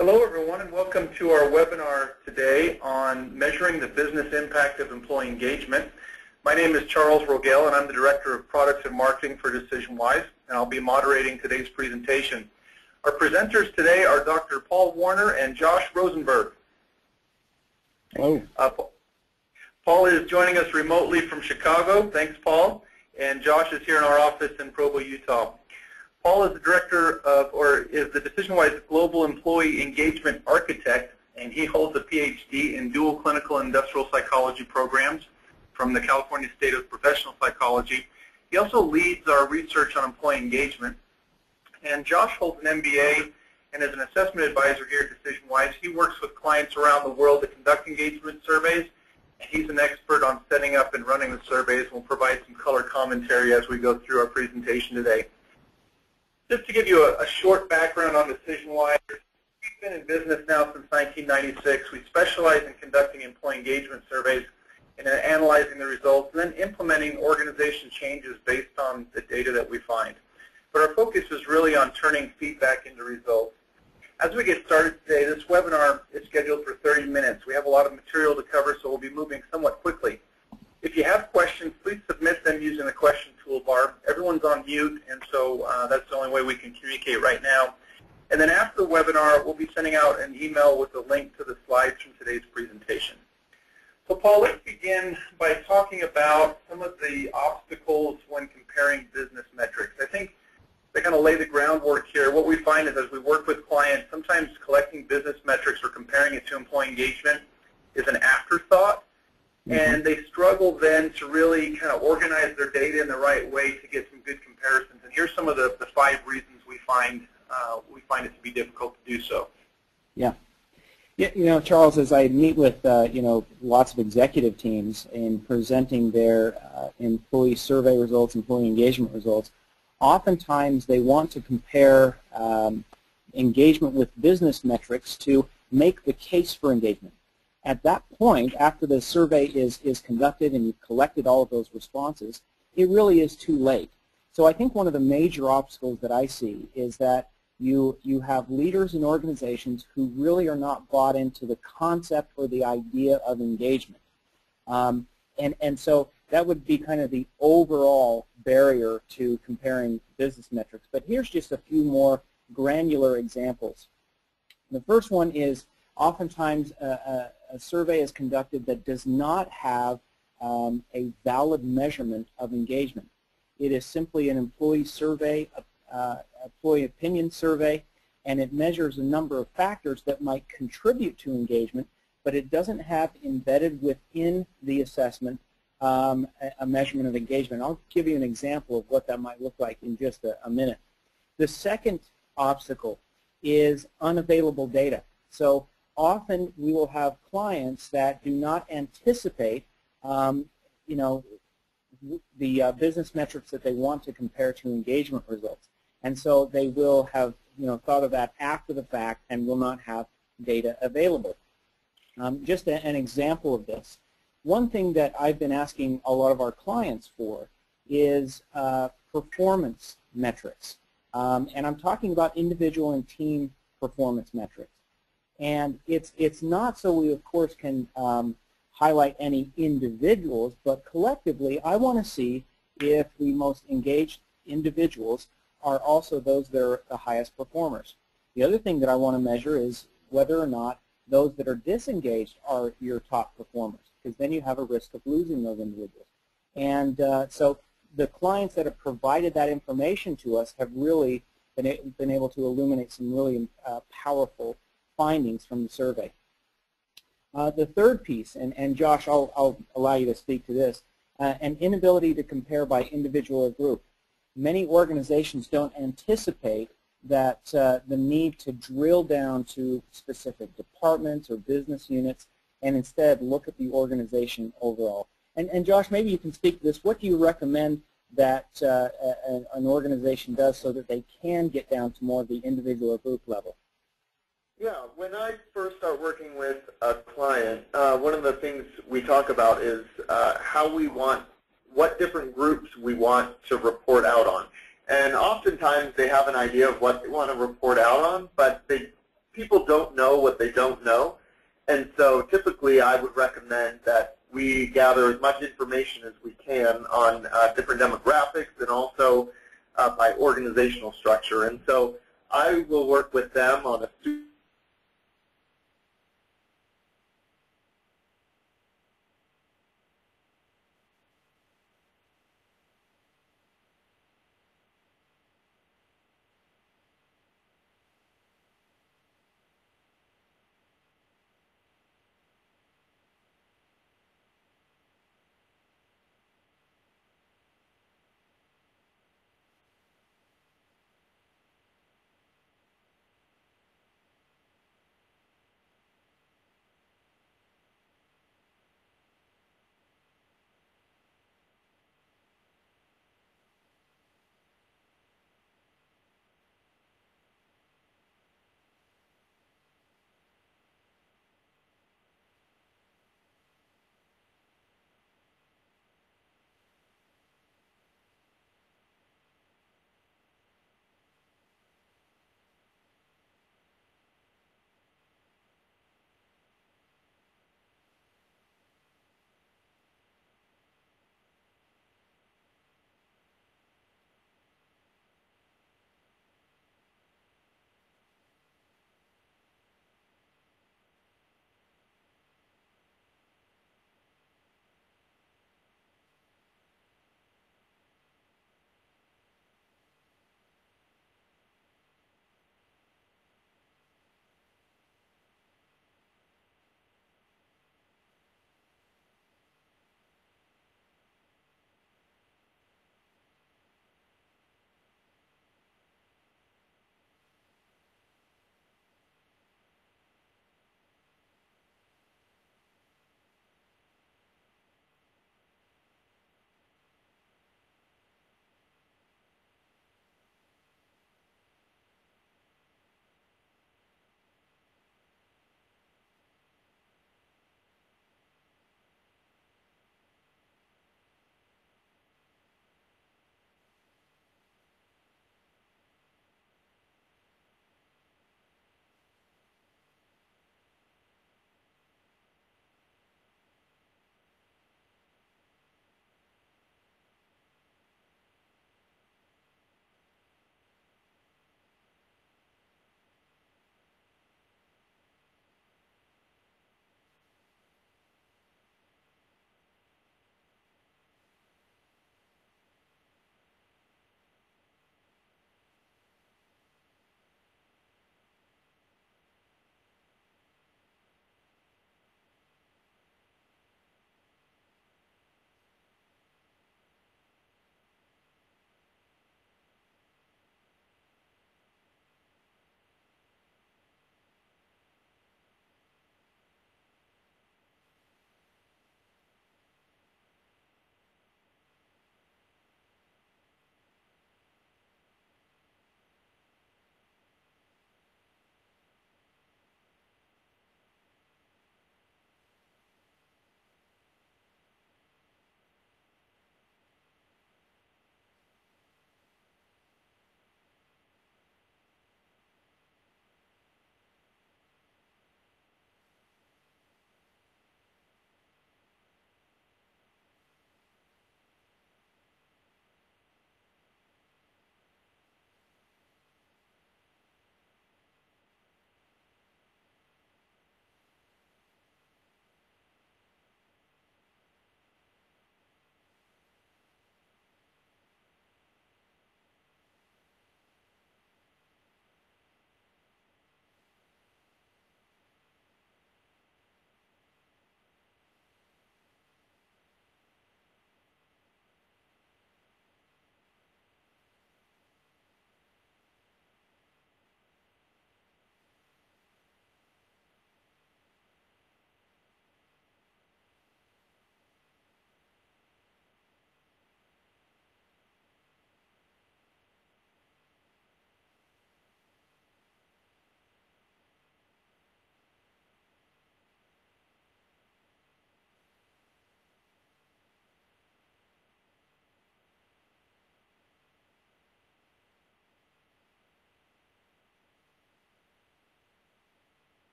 Hello everyone and welcome to our webinar today on measuring the business impact of employee engagement. My name is Charles Rogel and I'm the Director of Products and Marketing for DecisionWise, and I'll be moderating today's presentation. Our presenters today are Dr. Paul Warner and Josh Rosenberg. Hello. Paul is joining us remotely from Chicago. Thanks, Paul. And Josh is here in our office in Provo, Utah. Paul is the director of, or is the DecisionWise Global Employee Engagement Architect, and he holds a PhD in dual clinical and industrial psychology programs from the California State of Professional Psychology. He also leads our research on employee engagement. And Josh holds an MBA and is an assessment advisor here at DecisionWise. He works with clients around the world to conduct engagement surveys, and he's an expert on setting up and running the surveys. We'll provide some color commentary as we go through our presentation today. Just to give you a short background on DecisionWise, we've been in business now since 1996. We specialize in conducting employee engagement surveys and analyzing the results and then implementing organization changes based on the data that we find. But our focus is really on turning feedback into results. As we get started today, this webinar is scheduled for 30 minutes. We have a lot of material to cover, so we'll be moving somewhat quickly. If you have questions, please submit them using the question toolbar. Everyone's on mute, and so that's the only way we can communicate right now. And then after the webinar, we'll be sending out an email with a link to the slides from today's presentation. So Paul, let's begin by talking about some of the obstacles when comparing business metrics. I think to kind of lay the groundwork here, what we find is as we work with clients, sometimes collecting business metrics or comparing it to employee engagement is an afterthought. And they struggle then to really kind of organize their data in the right way to get some good comparisons. And here's some of the 5 reasons we find it to be difficult to do so. Yeah. You know, Charles, as I meet with lots of executive teams in presenting their employee survey results, employee engagement results, oftentimes they want to compare engagement with business metrics to make the case for engagement. At that point, after the survey is conducted and you've collected all of those responses, it really is too late. So I think one of the major obstacles that I see is that you have leaders in organizations who really are not bought into the concept or the idea of engagement. And so that would be kind of the overall barrier to comparing business metrics. But here's just a few more granular examples. The first one is oftentimes a survey is conducted that does not have a valid measurement of engagement. It is simply an employee survey, employee opinion survey, and it measures a number of factors that might contribute to engagement, but it doesn't have embedded within the assessment a measurement of engagement. I'll give you an example of what that might look like in just a minute. The second obstacle is unavailable data. So often we will have clients that do not anticipate, the business metrics that they want to compare to engagement results, and so they will have, thought of that after the fact and will not have data available. Just an example of this. One thing that I've been asking a lot of our clients for is performance metrics, and I'm talking about individual and team performance metrics. And it's not so we, of course, can highlight any individuals, but collectively, I want to see if the most engaged individuals are also those that are the highest performers. The other thing that I want to measure is whether or not those that are disengaged are your top performers, because then you have a risk of losing those individuals. And so the clients that have provided that information to us have really been able to illuminate some really powerful findings from the survey. The third piece, and Josh, I'll allow you to speak to this, an inability to compare by individual or group. Many organizations don't anticipate that the need to drill down to specific departments or business units and instead look at the organization overall. And Josh, maybe you can speak to this. What do you recommend that an organization does so that they can get down to more of the individual or group level? Yeah, when I first start working with a client, one of the things we talk about is what different groups we want to report out on. And oftentimes they have an idea of what they want to report out on, but they people don't know what they don't know. And so typically I would recommend that we gather as much information as we can on different demographics and also by organizational structure. And so I will work with them on a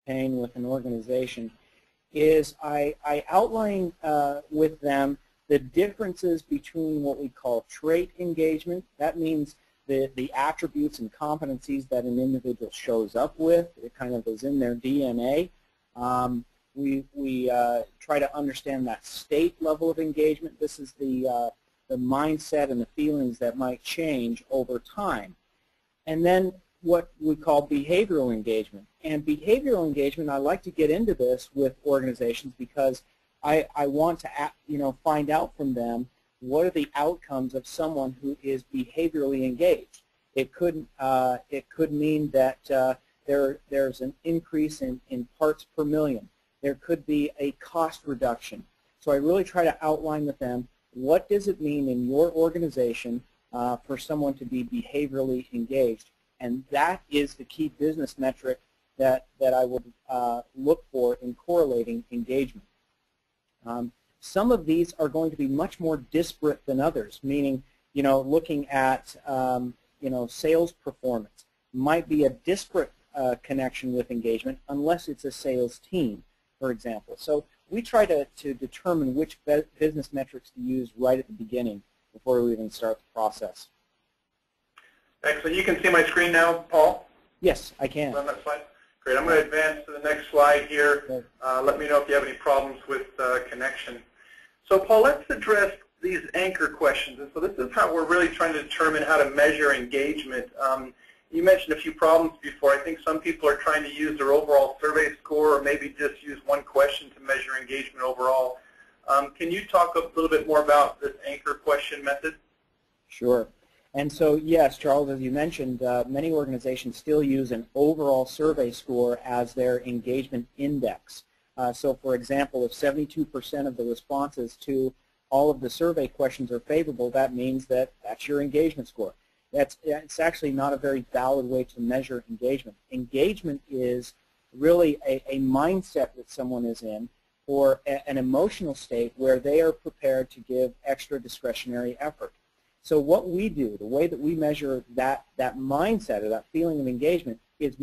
campaign with an organization is I outline with them the differences between what we call trait engagement. That means the attributes and competencies that an individual shows up with. It kind of is in their DNA. We try to understand that state level of engagement. This is the mindset and the feelings that might change over time. And then what we call behavioral engagement. And behavioral engagement, I like to get into this with organizations because I want to find out from them what are the outcomes of someone who is behaviorally engaged. It could mean that there's an increase in parts per million. There could be a cost reduction. So I really try to outline with them what does it mean in your organization for someone to be behaviorally engaged. And that is the key business metric that I would look for in correlating engagement. Some of these are going to be much more disparate than others, meaning, looking at, sales performance might be a disparate connection with engagement unless it's a sales team, for example. So we try to determine which business metrics to use right at the beginning before we even start the process. Excellent. You can see my screen now, Paul? Yes, I can. On that slide? Great. I'm going to advance to the next slide here. Let me know if you have any problems with connection. So, Paul, let's address these anchor questions. And so this is how we're really trying to determine how to measure engagement. You mentioned a few problems before. I think some people are trying to use their overall survey score or maybe just use one question to measure engagement overall. Can you talk a little bit more about this anchor question method? Sure. And so, yes, Charles, as you mentioned, many organizations still use an overall survey score as their engagement index. So, for example, if 72% of the responses to all of the survey questions are favorable, that means that that's your engagement score. It's actually not a very valid way to measure engagement. Engagement is really a mindset that someone is in, or an emotional state where they are prepared to give extra discretionary effort. So what we do, the way that we measure that mindset or that feeling of engagement is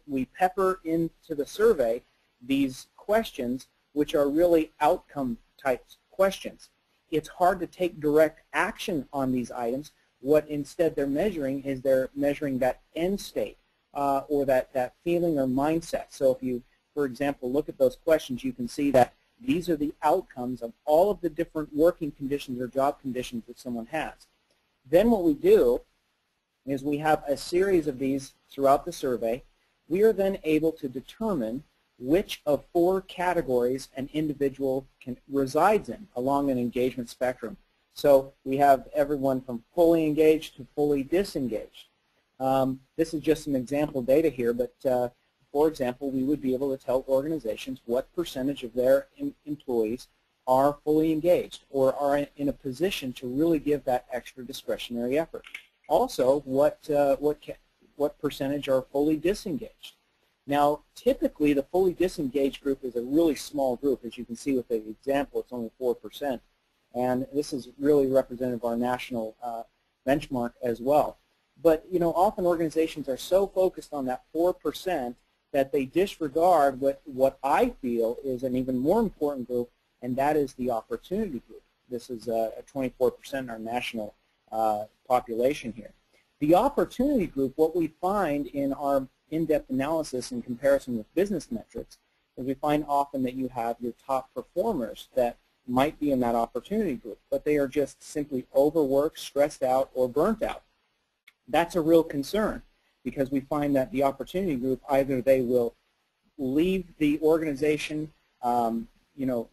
we pepper into the survey these questions which are really outcome type questions. It's hard to take direct action on these items. What instead they're measuring is they're measuring that end state or that feeling or mindset. So if you, for example, look at those questions, you can see that these are the outcomes of all of the different working conditions or job conditions that someone has. Then what we do is we have a series of these throughout the survey. We are then able to determine which of 4 categories an individual resides in along an engagement spectrum. So we have everyone from fully engaged to fully disengaged. This is just some example data here, but for example, we would be able to tell organizations what percentage of their employees are fully engaged or are in a position to really give that extra discretionary effort. Also, what percentage are fully disengaged. Now, typically, the fully disengaged group is a really small group. As you can see with the example, it's only 4%. And this is really representative of our national benchmark as well. But, often organizations are so focused on that 4% that they disregard what I feel is an even more important group, and that is the opportunity group. This is 24% in our national population here. The opportunity group, what we find in our in-depth analysis in comparison with business metrics, is we find often that you have your top performers that might be in that opportunity group, but they are just simply overworked, stressed out, or burnt out. That's a real concern because we find that the opportunity group, either they will leave the organization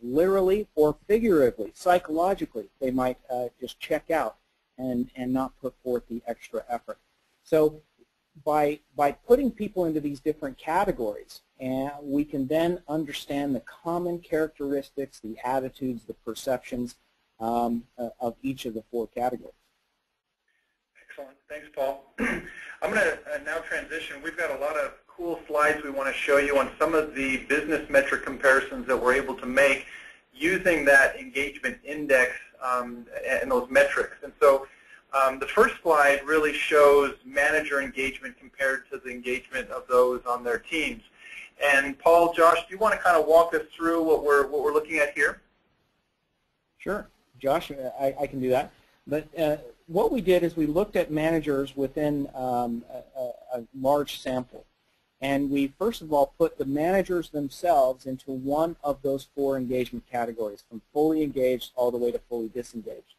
literally or figuratively, psychologically, they might just check out and not put forth the extra effort. So by putting people into these different categories, and we can then understand the common characteristics, the attitudes, the perceptions of each of the 4 categories. Excellent. Thanks, Paul. I'm going to now transition. We've got a lot of cool slides we want to show you on some of the business metric comparisons that we're able to make using that engagement index and those metrics. And so the first slide really shows manager engagement compared to the engagement of those on their teams. And Paul, Josh, do you want to kind of walk us through what we're looking at here? Sure. Josh, I can do that. But what we did is we looked at managers within a large sample. And we, first of all, put the managers themselves into one of those 4 engagement categories, from fully engaged all the way to fully disengaged.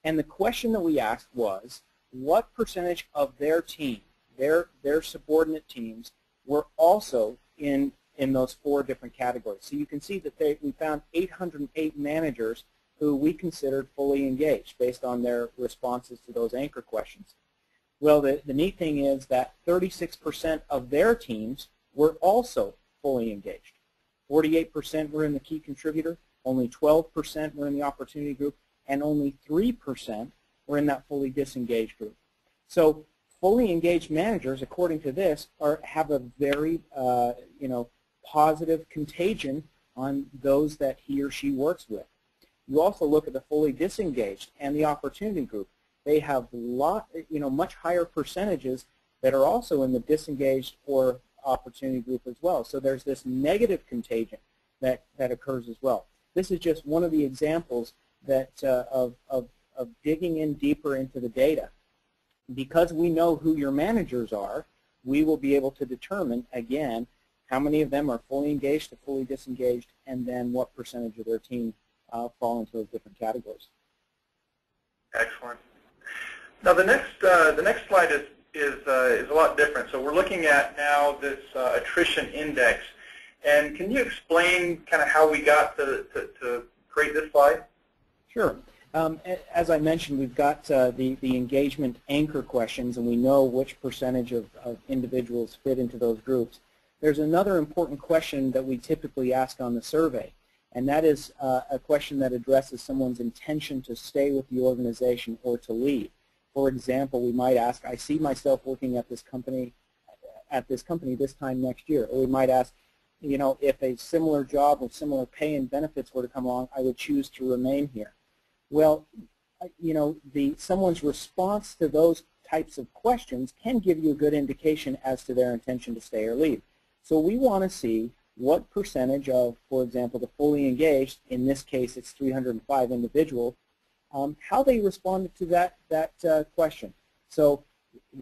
And the question that we asked was, what percentage of their team, their subordinate teams, were also in those 4 different categories? So you can see that we found 808 managers who we considered fully engaged based on their responses to those anchor questions. Well, the neat thing is that 36% of their teams were also fully engaged. 48% were in the key contributor, only 12% were in the opportunity group, and only 3% were in that fully disengaged group. So fully engaged managers, according to this, have a very positive contagion on those that he or she works with. You also look at the fully disengaged and the opportunity group. They have much higher percentages that are also in the disengaged or opportunity group as well. So there's this negative contagion that occurs as well. This is just one of the examples that of digging in deeper into the data. Because we know who your managers are, we will be able to determine, again, how many of them are fully engaged to fully disengaged, and then what percentage of their team fall into those different categories. Excellent. Now the next slide is a lot different. So we're looking at now this attrition index, and can you explain kind of how we got to create this slide? Sure. As I mentioned, we've got the engagement anchor questions, and we know which percentage of individuals fit into those groups. There's another important question that we typically ask on the survey, and that is a question that addresses someone's intention to stay with the organization or to leave. For example, we might ask, I see myself working at this company this time next year. Or we might ask, if a similar job with similar pay and benefits were to come along, I would choose to remain here. Well, someone's response to those types of questions can give you a good indication as to their intention to stay or leave. So we want to see what percentage of, for example, the fully engaged, in this case it's 305 individuals, how they responded to that question. So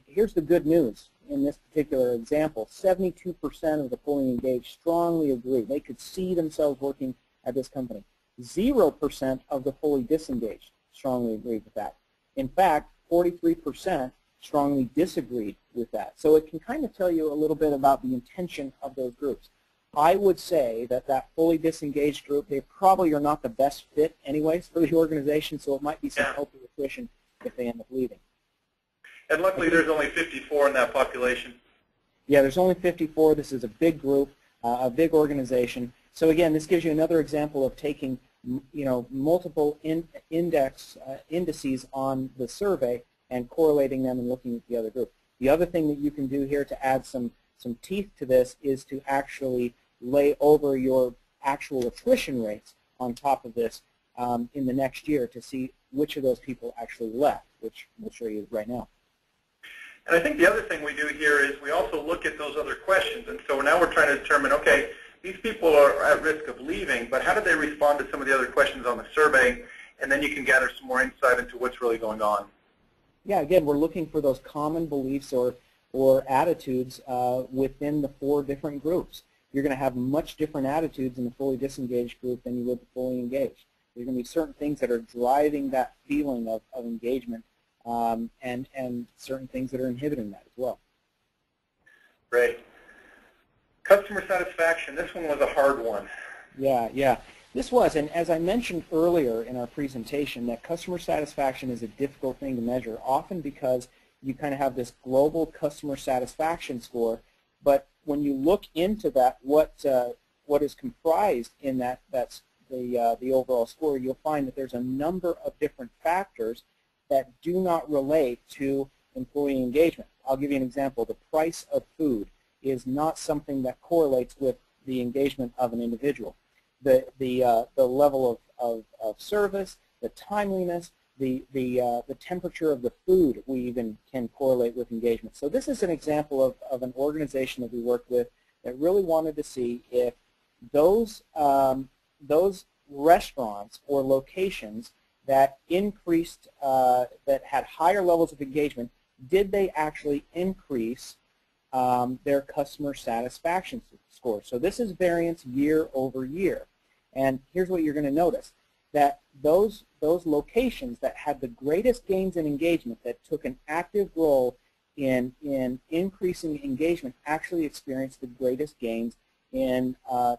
here's the good news in this particular example. 72% of the fully engaged strongly agree. They could see themselves working at this company. 0% of the fully disengaged strongly agreed with that. In fact, 43% strongly disagreed with that. So it can kind of tell you a little bit about the intention of those groups. I would say that fully disengaged group, they probably are not the best fit anyways for the organization, so it might be some healthy attrition if they end up leaving. And luckily there's only 54 in that population. Yeah, there's only 54. This is a big group, a big organization. So again, this gives you another example of taking multiple indices on the survey and correlating them and looking at the other group. The other thing that you can do here to add some teeth to this is to actually lay over your actual attrition rates on top of this in the next year to see which of those people actually left, which we'll show you right now. And I think the other thing we do here is we also look at those other questions. And so now we're trying to determine, okay, these people are at risk of leaving, but how did they respond to some of the other questions on the survey? And then you can gather some more insight into what's really going on. Yeah, again, we're looking for those common beliefs or attitudes within the 4 different groups. You're going to have much different attitudes in the fully disengaged group than you would the fully engaged. There's going to be certain things that are driving that feeling of engagement and certain things that are inhibiting that as well. Great. Customer satisfaction, this one was a hard one. Yeah. This was, and as I mentioned earlier in our presentation, that customer satisfaction is a difficult thing to measure, often because you kind of have this global customer satisfaction score, but when you look into that, what is comprised in that's the overall score, you'll find that there's a number of different factors that do not relate to employee engagement. I'll give you an example. The price of food is not something that correlates with the engagement of an individual. The level of service, the timeliness, the temperature of the food, we even can correlate with engagement. So this is an example of an organization that we worked with that really wanted to see if those restaurants or locations that increased, that had higher levels of engagement, did they actually increase their customer satisfaction score. So this is variance year over year. And here's what you're going to notice, that those locations that had the greatest gains in engagement, that took an active role in increasing engagement, actually experienced the greatest gains in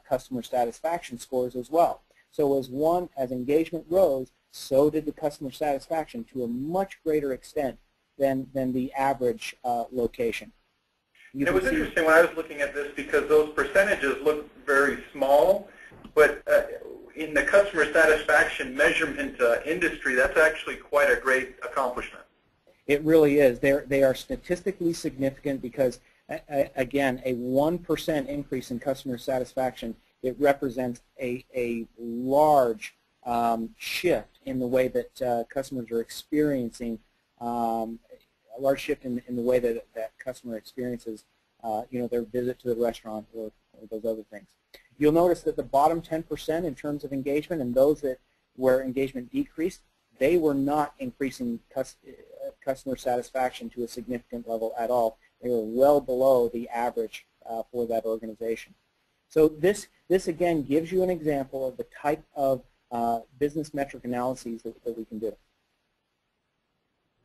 customer satisfaction scores as well. So as engagement rose, so did the customer satisfaction to a much greater extent than the average location. It was interesting when I was looking at this because those percentages look very small, but in the customer satisfaction measurement industry, that's actually quite a great accomplishment. It really is. They are statistically significant because, again, a 1% increase in customer satisfaction, it represents a large shift in the way that customers are experiencing, a large shift in the way that customer experiences their visit to the restaurant or those other things. You'll notice that the bottom 10% in terms of engagement and those where engagement decreased, they were not increasing customer satisfaction to a significant level at all. They were well below the average for that organization. So this again gives you an example of the type of business metric analyses that we can do.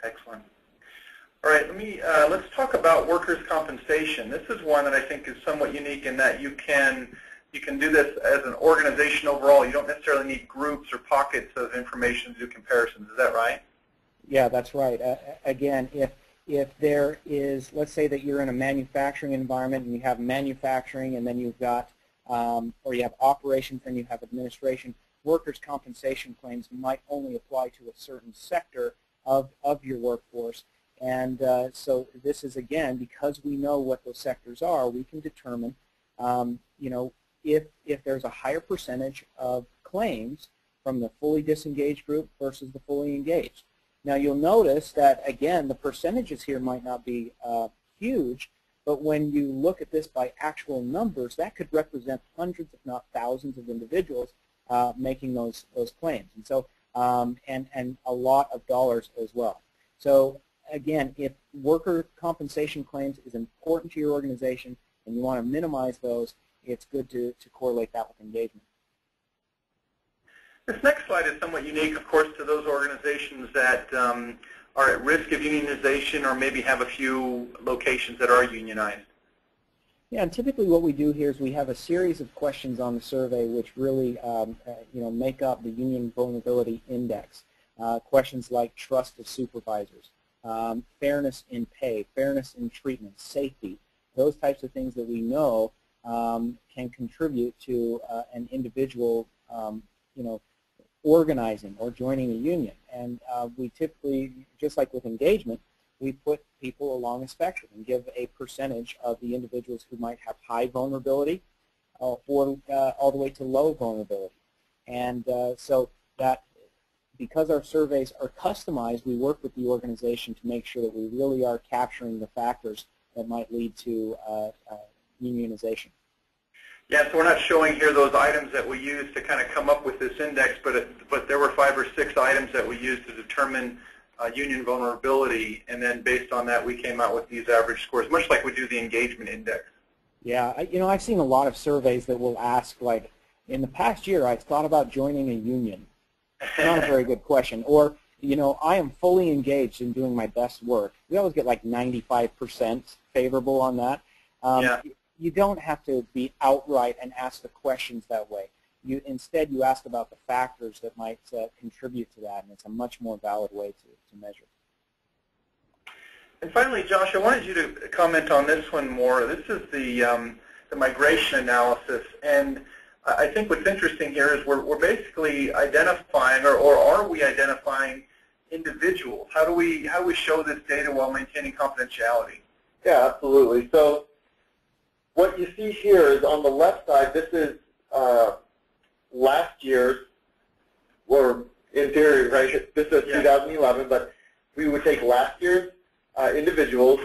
Excellent. All right, let's talk about workers' compensation. This is one that I think is somewhat unique in that you can do this as an organization overall. You don't necessarily need groups or pockets of information to do comparisons. Is that right? Yeah, that's right. Again, if there is, let's say that you're in a manufacturing environment and you have manufacturing and then you've got, or you have operations and you have administration, workers' compensation claims might only apply to a certain sector of your workforce. And so this is, again, because we know what those sectors are, we can determine, if there's a higher percentage of claims from the fully disengaged group versus the fully engaged. Now you'll notice that, again, the percentages here might not be huge, but when you look at this by actual numbers, that could represent hundreds, if not thousands, of individuals making those claims, and so and a lot of dollars as well. So again, if worker compensation claims is important to your organization and you want to minimize those, it's good to correlate that with engagement. This next slide is somewhat unique, of course, to those organizations that are at risk of unionization or maybe have a few locations that are unionized. Yeah, and typically what we do here is we have a series of questions on the survey which really make up the Union Vulnerability Index. Questions like trust of supervisors, fairness in pay, fairness in treatment, safety, those types of things that we know can contribute to an individual organizing or joining a union. And we typically, just like with engagement, we put people along a spectrum and give a percentage of the individuals who might have high vulnerability or all the way to low vulnerability. And so that because our surveys are customized, we work with the organization to make sure that we really are capturing the factors that might lead to unionization. Yeah, so we're not showing here those items that we use to kind of come up with this index, but there were 5 or 6 items that we used to determine union vulnerability, and then based on that we came out with these average scores, much like we do the engagement index. Yeah, I've seen a lot of surveys that will ask, like, in the past year I thought about joining a union. Not a very good question. Or, I am fully engaged in doing my best work. We always get like 95% favorable on that. Yeah. You don't have to be outright and ask the questions that way. Instead, you ask about the factors that might contribute to that, and it's a much more valid way to measure. And finally, Josh, I wanted you to comment on this one more. This is the migration analysis, and I think what's interesting here is we're basically identifying, or are we identifying individuals? How do we show this data while maintaining confidentiality? Yeah, absolutely. So what you see here is on the left side, this is last year's, or in theory, right? This is 2011, but we would take last year's individuals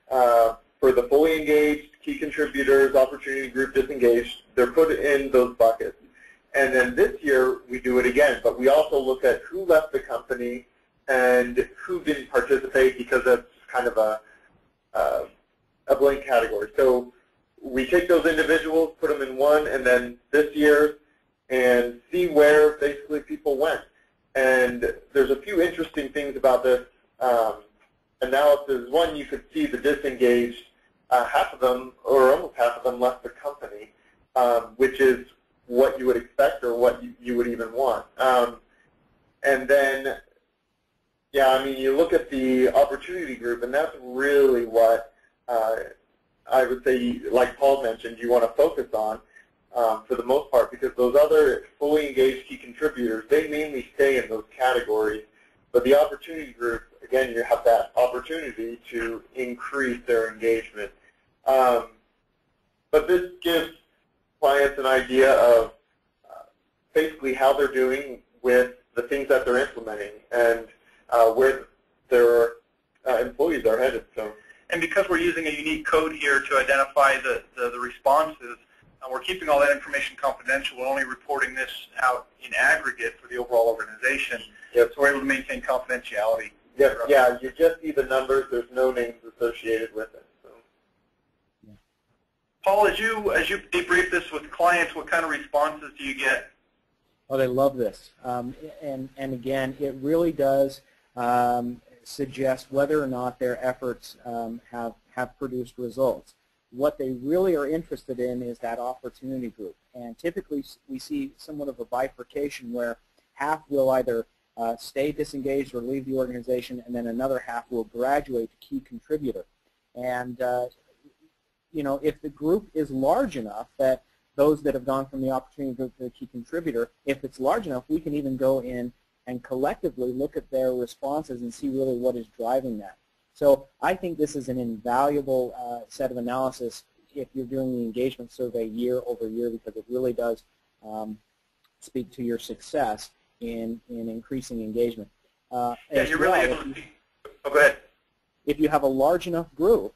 for the fully engaged, key contributors, opportunity group, disengaged. They're put in those buckets. And then this year, we do it again, but we also look at who left the company and who didn't participate, because that's kind of a blank category. So we take those individuals, put them in one, and then this year, and see where basically people went. And there's a few interesting things about this analysis. One, you could see the disengaged, half of them, or almost half of them, left the company, which is what you would expect or what you would even want. And then, yeah, I mean, you look at the opportunity group, and that's really what I would say, like Paul mentioned, you want to focus on for the most part, because those other fully engaged key contributors, they mainly stay in those categories. But the opportunity group, again, you have that opportunity to increase their engagement. But this gives clients an idea of basically how they're doing with the things that they're implementing and where their employees are headed. So, and because we're using a unique code here to identify the responses, we're keeping all that information confidential. We're only reporting this out in aggregate for the overall organization. Yep. So we're able to maintain confidentiality. Yep. Yeah, you just see the numbers. There's no names associated with it. So. Yeah. Paul, as you debrief this with clients, what kind of responses do you get? Oh, they love this. And again, it really does suggest whether or not their efforts have produced results. What they really are interested in is that opportunity group. And typically we see somewhat of a bifurcation where half will either stay disengaged or leave the organization, and then another half will graduate to key contributor. And you know, if the group is large enough that those that have gone from the opportunity group to the key contributor, if it's large enough, we can even go in and collectively look at their responses and see really what is driving that. So I think this is an invaluable set of analysis if you're doing the engagement survey year over year, because it really does speak to your success in increasing engagement. Yeah, you're really able to. Oh, go ahead. If you have a large enough group,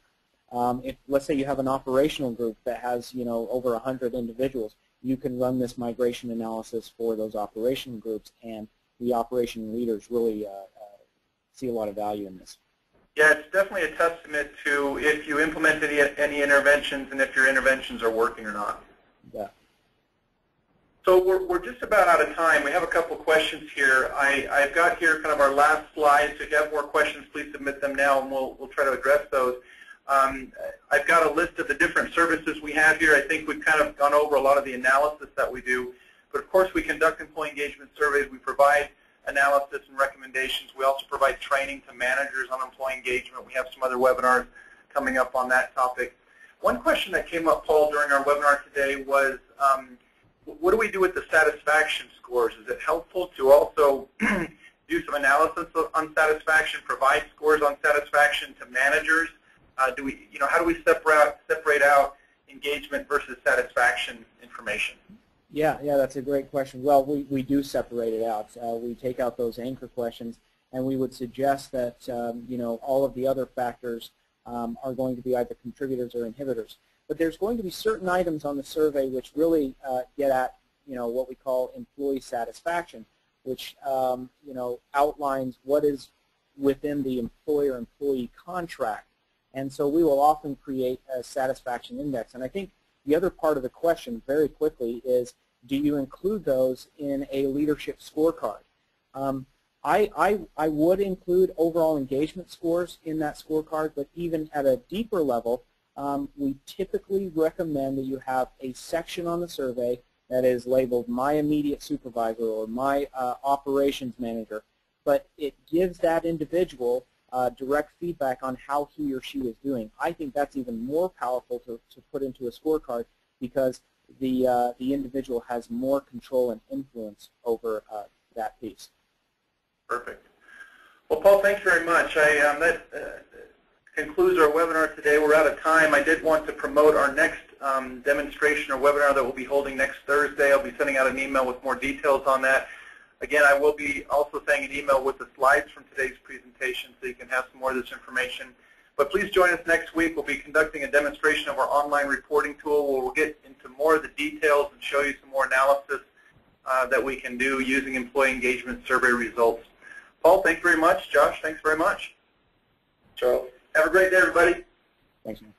if let's say you have an operational group that has, you know, over 100 individuals, you can run this migration analysis for those operational groups, and the operation leaders really see a lot of value in this. Yeah, it's definitely a testament to if you implement any interventions and if your interventions are working or not. Yeah. So we're just about out of time. We have a couple questions here. I've got here kind of our last slide, so if you have more questions, please submit them now, and we'll try to address those. I've got a list of the different services we have here. I think we've kind of gone over a lot of the analysis that we do. But of course, we conduct employee engagement surveys. We provide analysis and recommendations. We also provide training to managers on employee engagement. We have some other webinars coming up on that topic. One question that came up, Paul, during our webinar today was, what do we do with the satisfaction scores? Is it helpful to also do some analysis on satisfaction, provide scores on satisfaction to managers? Do we, you know, how do we separate out engagement versus satisfaction information? Yeah, that's a great question. Well, we do separate it out. We take out those anchor questions, and we would suggest that you know, all of the other factors are going to be either contributors or inhibitors. But there's going to be certain items on the survey which really get at, you know, what we call employee satisfaction, which you know, outlines what is within the employer-employee contract. And so we will often create a satisfaction index. And I think the other part of the question, very quickly, is do you include those in a leadership scorecard? I would include overall engagement scores in that scorecard, but even at a deeper level, we typically recommend that you have a section on the survey that is labeled my immediate supervisor or my operations manager, but it gives that individual direct feedback on how he or she is doing. I think that's even more powerful to put into a scorecard, because the individual has more control and influence over that piece. Perfect. Well, Paul, thanks very much. That concludes our webinar today. We're out of time. I did want to promote our next demonstration or webinar that we'll be holding next Thursday. I'll be sending out an email with more details on that. Again, I will be also sending an email with the slides from today's presentation, so you can have some more of this information. But please join us next week. We'll be conducting a demonstration of our online reporting tool where we'll get into more of the details and show you some more analysis that we can do using employee engagement survey results. Paul, thanks very much. Josh, thanks very much. Charles, have a great day, everybody. Thanks, man.